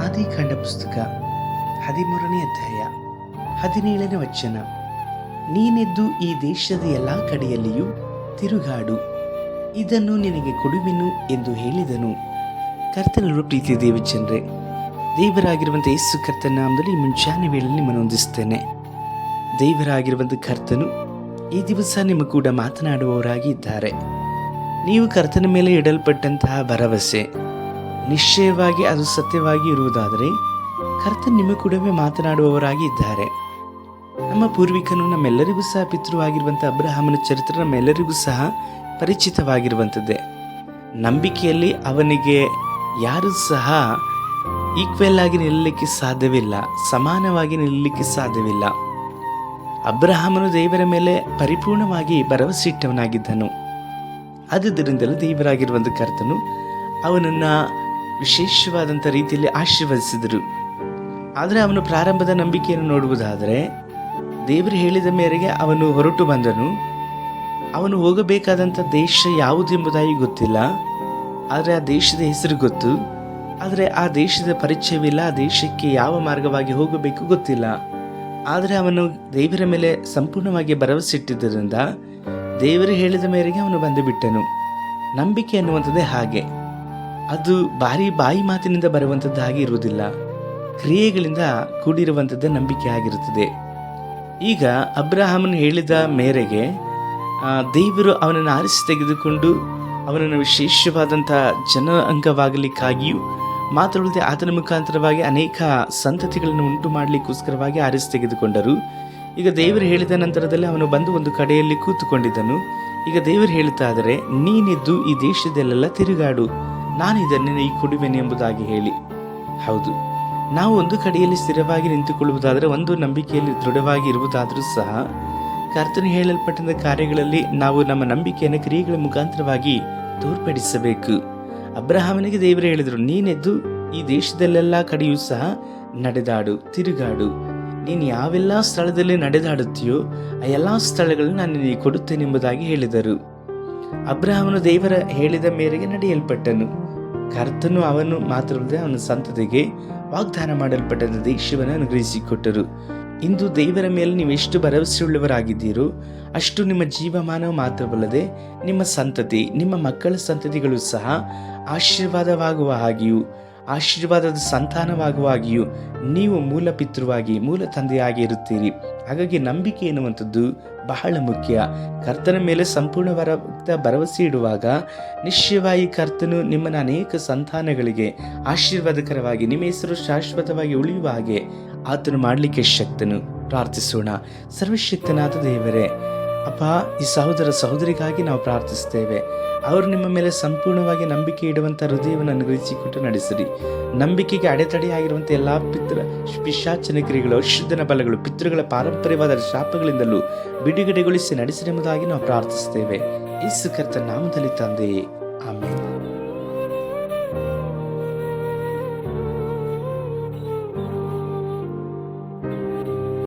ಆದಿಕಾಂಡ ಪುಸ್ತಕ 13ನೇ ಅಧ್ಯಾಯ 17ನೇ ವಚನ. ನೀನೆದ್ದು ಈ ದೇಶದ ಎಲ್ಲ ಕಡೆಯಲ್ಲಿಯೂ ತಿರುಗಾಡು, ಇದನ್ನು ನಿನಗೆ ಕೊಡುವೆನು ಎಂದು ಹೇಳಿದನು. ಕರ್ತನರು ಪ್ರೀತಿಯ ದೇವಜನರೇ, ದೇವರಾಗಿರುವಂಥ ಯೇಸು ಕರ್ತನ ನಾಮದಲ್ಲಿ ಮುಂಚಾನೆ ವೇಳೆಯಲ್ಲಿ ನಿಮ್ಮನ್ನೊಂದಿಸ್ತೇನೆ. ದೇವರಾಗಿರುವಂಥ ಕರ್ತನು ಈ ದಿವಸ ನಿಮ್ಮ ಕೂಡ ಮಾತನಾಡುವವರಾಗಿ ಇದ್ದಾರೆ. ನೀವು ಕರ್ತನ ಮೇಲೆ ಇಡಲ್ಪಟ್ಟಂತಹ ಭರವಸೆ ನಿಶ್ಚಯವಾಗಿ ಅದು ಸತ್ಯವಾಗಿ ಇರುವುದಾದರೆ ಕರ್ತನ್ ನಿಮ್ಮ ಕೂಡವೇ ಮಾತನಾಡುವವರಾಗಿ ಇದ್ದಾರೆ. ನಮ್ಮ ಪೂರ್ವಿಕನು ನಮ್ಮೆಲ್ಲರಿಗೂ ಸಹ ಪಿತೃವಾಗಿರುವಂಥ ಅಬ್ರಹಾಮನ ಚರಿತ್ರೆ ನಮ್ಮೆಲ್ಲರಿಗೂ ಸಹ ಪರಿಚಿತವಾಗಿರುವಂಥದ್ದೇ. ನಂಬಿಕೆಯಲ್ಲಿ ಅವನಿಗೆ ಯಾರೂ ಸಹ ಈಕ್ವೆಲ್ ಆಗಿ ನಿಲ್ಲಲಿಕ್ಕೆ ಸಾಧ್ಯವಿಲ್ಲ, ಸಮಾನವಾಗಿ ನಿಲ್ಲಲಿಕ್ಕೆ ಸಾಧ್ಯವಿಲ್ಲ. ಅಬ್ರಹಾಮನು ದೇವರ ಮೇಲೆ ಪರಿಪೂರ್ಣವಾಗಿ ಭರವಸೆ ಇಟ್ಟವನಾಗಿದ್ದನು. ಆದುದರಿಂದಲೇ ದೇವರಾಗಿರುವಂಥ ಕರ್ತನು ಅವನನ್ನು ವಿಶೇಷವಾದಂಥ ರೀತಿಯಲ್ಲಿ ಆಶೀರ್ವದಿಸಿದರು. ಆದರೆ ಅವನು ಪ್ರಾರಂಭದ ನಂಬಿಕೆಯನ್ನು ನೋಡುವುದಾದರೆ ದೇವರು ಹೇಳಿದ ಮೇರೆಗೆ ಅವನು ಹೊರಟು ಬಂದನು. ಅವನು ಹೋಗಬೇಕಾದಂಥ ದೇಶ ಯಾವುದೆಂಬುದಾಗಿ ಗೊತ್ತಿಲ್ಲ, ಆದರೆ ಆ ದೇಶದ ಹೆಸರು ಗೊತ್ತು. ಆದರೆ ಆ ದೇಶದ ಪರಿಚಯವಿಲ್ಲ, ಆ ದೇಶಕ್ಕೆ ಯಾವ ಮಾರ್ಗವಾಗಿ ಹೋಗಬೇಕು ಗೊತ್ತಿಲ್ಲ. ಆದರೆ ಅವನು ದೇವರ ಮೇಲೆ ಸಂಪೂರ್ಣವಾಗಿ ಭರವಸೆ ಇಟ್ಟಿದ್ದರಿಂದ ದೇವರು ಹೇಳಿದ ಮೇರೆಗೆ ಅವನು ಬಂದು ಬಿಟ್ಟನು. ನಂಬಿಕೆ ಅನ್ನುವಂಥದ್ದೇ ಹಾಗೆ, ಅದು ಬಾಯಿ ಮಾತಿನಿಂದ ಬರುವಂಥದ್ದಾಗಿ ಇರುವುದಿಲ್ಲ, ಕ್ರಿಯೆಗಳಿಂದ ಕೂಡಿರುವಂಥದ್ದೇ ನಂಬಿಕೆ ಆಗಿರುತ್ತದೆ. ಈಗ ಅಬ್ರಹಾಮನು ಹೇಳಿದ ಮೇರೆಗೆ ದೇವರು ಅವನನ್ನು ಆರಿಸಿ ತೆಗೆದುಕೊಂಡು ಅವನನ್ನು ವಿಶೇಷವಾದಂಥ ಅಂಗವಾಗಲಿಕ್ಕಾಗಿಯೂ ಮಾತ್ರವಲ್ಲದೆ ಆತನ ಮುಖಾಂತರವಾಗಿ ಅನೇಕ ಸಂತತಿಗಳನ್ನು ಉಂಟು ಮಾಡಲಿಕ್ಕೋಸ್ಕರವಾಗಿ ಆರಿಸಿ ತೆಗೆದುಕೊಂಡರು. ಈಗ ದೇವರು ಹೇಳಿದ ನಂತರದಲ್ಲಿ ಅವನು ಬಂದು ಒಂದು ಕಡೆಯಲ್ಲಿ ಕೂತುಕೊಂಡಿದ್ದನು. ಈಗ ದೇವರು ಹೇಳ್ತಾ ಇದ್ದಾರೆ, ನೀನೆದ್ದು ಈ ದೇಶದಲ್ಲೆಲ್ಲ ತಿರುಗಾಡು, ನಾನು ಇದನ್ನು ನಿನಗೆ ಕೊಡುವೆನು ಎಂಬುದಾಗಿ ಹೇಳಿ. ಹೌದು, ನಾವು ಒಂದು ಕಡೆಯಲ್ಲಿ ಸ್ಥಿರವಾಗಿ ನಿಂತುಕೊಳ್ಳುವುದಾದರೆ, ಒಂದು ನಂಬಿಕೆಯಲ್ಲಿ ದೃಢವಾಗಿ ಇರುವುದಾದರೂ ಸಹ ಕರ್ತನು ಹೇಳಲ್ಪಟ್ಟ ಕಾರ್ಯಗಳಲ್ಲಿ ನಾವು ನಮ್ಮ ನಂಬಿಕೆಯನ್ನು ಕ್ರಿಯೆಗಳ ಮುಖಾಂತರವಾಗಿ ತೋರ್ಪಡಿಸಬೇಕು. ಅಬ್ರಹಾಮನಿಗೆ ದೇವರು ಹೇಳಿದರು, ನೀನೆದ್ದು ಈ ದೇಶದಲ್ಲೆಲ್ಲ ಕಡೆಯೂ ಸಹ ನಡೆದಾಡು, ತಿರುಗಾಡು. ನೀನು ಯಾವೆಲ್ಲ ಸ್ಥಳದಲ್ಲಿ ನಡೆದಾಡುತ್ತೀಯೋ ಆ ಎಲ್ಲ ಸ್ಥಳಗಳನ್ನು ನಾನು ನಿನಗೆ ಕೊಡುತ್ತೇನೆ ಎಂಬುದಾಗಿ ಹೇಳಿದರು. ಅಬ್ರಹಾಮನು ದೇವರ ಹೇಳಿದ ಮೇರೆಗೆ ನಡೆಯಲ್ಪಟ್ಟನು. ಕರ್ತನು ಅವನು ಮಾತ್ರವಲ್ಲದೆ ಅವನ ಸಂತತಿಗೆ ವಾಗ್ದಾನ ಮಾಡಲ್ಪಟ್ಟ ದೇಶವನ್ನು ಅನುಗ್ರಹಿಸಿಕೊಟ್ಟರು. ಇಂದು ದೇವರ ಮೇಲೆ ನೀವು ಎಷ್ಟು ಭರವಸೆಯುಳ್ಳವರಾಗಿದ್ದೀರೋ ಅಷ್ಟು ನಿಮ್ಮ ಜೀವಮಾನ ಮಾತ್ರವಲ್ಲದೆ ನಿಮ್ಮ ಸಂತತಿ, ನಿಮ್ಮ ಮಕ್ಕಳ ಸಂತತಿಗಳು ಸಹ ಆಶೀರ್ವಾದವಾಗುವ ಹಾಗೆಯೂ ಆಶೀರ್ವಾದದ ಸಂತಾನವಾಗುವ ಹಾಗೆಯೂ ನೀವು ಮೂಲ ಪಿತೃವಾಗಿ, ಮೂಲ ತಂದೆಯಾಗಿ ಇರುತ್ತೀರಿ. ಹಾಗಾಗಿ ನಂಬಿಕೆ ಎನ್ನುವಂಥದ್ದು ಬಹಳ ಮುಖ್ಯ. ಕರ್ತನ ಮೇಲೆ ಸಂಪೂರ್ಣ ಭರವಸೆ ಇಡುವಾಗ ನಿಶ್ಚಯವಾಗಿ ಕರ್ತನು ನಿಮ್ಮನ್ನು ಅನೇಕ ಸಂತಾನಗಳಿಗೆ ಆಶೀರ್ವಾದಕರವಾಗಿ, ನಿಮ್ಮ ಹೆಸರು ಶಾಶ್ವತವಾಗಿ ಉಳಿಯುವ ಹಾಗೆ ಆತನು ಮಾಡಲಿಕ್ಕೆ ಶಕ್ತನು. ಪ್ರಾರ್ಥಿಸೋಣ. ಸರ್ವಶಕ್ತನಾದ ದೇವರೇ, ಅಪ್ಪ, ಈ ಸಹೋದರ ಸಹೋದರಿಗಾಗಿ ನಾವು ಪ್ರಾರ್ಥಿಸ್ತೇವೆ. ಅವರು ನಿಮ್ಮ ಮೇಲೆ ಸಂಪೂರ್ಣವಾಗಿ ನಂಬಿಕೆ ಇಡುವಂಥ ಹೃದಯವನ್ನು ಅನುಗ್ರಹಿಸಿಕೊಟ್ಟು ನಡೆಸಿರಿ. ನಂಬಿಕೆಗೆ ಅಡೆತಡೆಯಾಗಿರುವಂಥ ಎಲ್ಲ ಪಿಶಾಚನ ಕ್ರಿಯೆಗಳು, ಅಶುದ್ಧನ ಬಲಗಳು, ಪಿತೃಗಳ ಪಾರಂಪರ್ಯವಾದ ಶಾಪಗಳಿಂದಲೂ ಬಿಡುಗಡೆಗೊಳಿಸಿ ನಡೆಸಿರೆಂಬುದಾಗಿ ನಾವು ಪ್ರಾರ್ಥಿಸ್ತೇವೆ. ಯೇಸು ಕರ್ತನ ನಾಮದಲ್ಲಿ ತಂದೆಯೇ, ಆಮೆನ್.